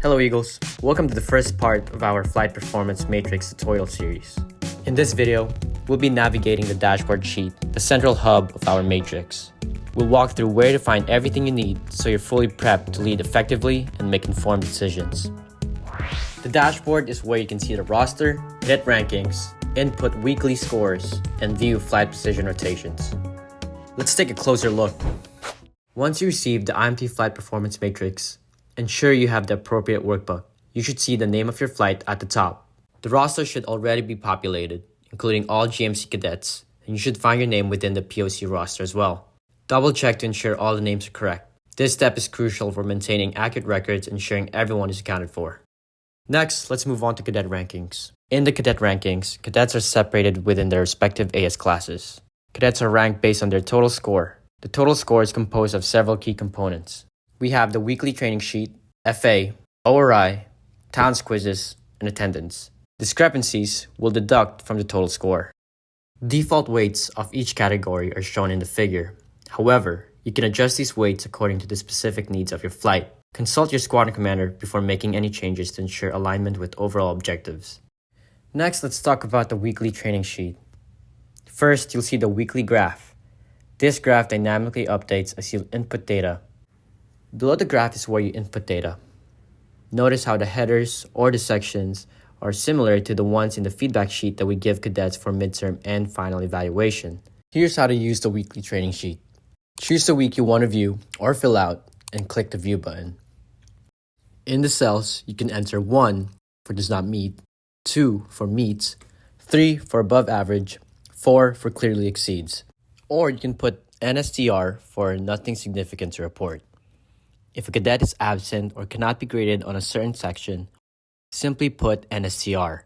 Hello Eagles, welcome to the first part of our Flight Performance Matrix tutorial series. In this video, we'll be navigating the dashboard sheet, the central hub of our matrix. We'll walk through where to find everything you need so you're fully prepped to lead effectively and make informed decisions. The dashboard is where you can see the roster, cadet rankings, input weekly scores, and view flight position rotations. Let's take a closer look. Once you receive the IMT Flight Performance Matrix, ensure you have the appropriate workbook. You should see the name of your flight at the top. The roster should already be populated, including all GMC cadets, and you should find your name within the POC roster as well. Double check to ensure all the names are correct. This step is crucial for maintaining accurate records and ensuring everyone is accounted for. Next, let's move on to cadet rankings. In the cadet rankings, cadets are separated within their respective AS classes. Cadets are ranked based on their total score. The total score is composed of several key components. We have the weekly training sheet, FA, ORI, TOWNS quizzes, and attendance. Discrepancies will deduct from the total score. Default weights of each category are shown in the figure. However, you can adjust these weights according to the specific needs of your flight. Consult your squadron commander before making any changes to ensure alignment with overall objectives. Next, let's talk about the weekly training sheet. First, you'll see the weekly graph. This graph dynamically updates as you input data. Below the graph is where you input data. Notice how the headers or the sections are similar to the ones in the feedback sheet that we give cadets for midterm and final evaluation. Here's how to use the weekly training sheet. Choose the week you want to view or fill out and click the View button. In the cells, you can enter 1 for does not meet, 2 for meets, 3 for above average, 4 for clearly exceeds. Or you can put NSTR for nothing significant to report. If a cadet is absent or cannot be graded on a certain section, simply put NSTR.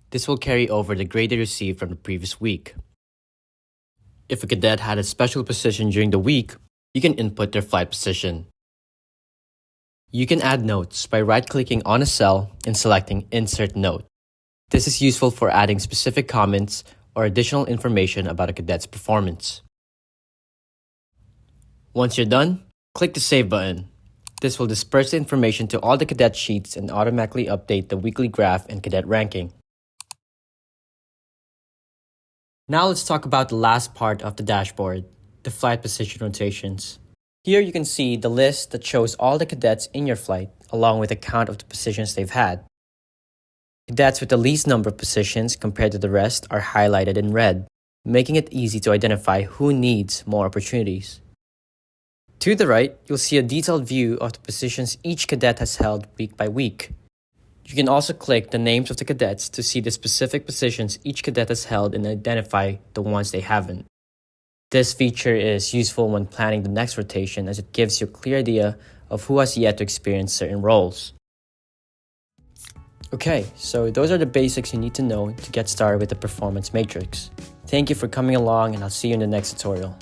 This will carry over the grade they received from the previous week. If a cadet had a special position during the week, you can input their flight position. You can add notes by right-clicking on a cell and selecting Insert Note. This is useful for adding specific comments or additional information about a cadet's performance. Once you're done, click the Save button. This will disperse the information to all the cadet sheets and automatically update the weekly graph and cadet ranking. Now let's talk about the last part of the dashboard, the flight position rotations. Here you can see the list that shows all the cadets in your flight, along with a count of the positions they've had. Cadets with the least number of positions compared to the rest are highlighted in red, making it easy to identify who needs more opportunities. To the right, you'll see a detailed view of the positions each cadet has held week by week. You can also click the names of the cadets to see the specific positions each cadet has held and identify the ones they haven't. This feature is useful when planning the next rotation as it gives you a clear idea of who has yet to experience certain roles. Okay, so those are the basics you need to know to get started with the performance matrix. Thank you for coming along, and I'll see you in the next tutorial.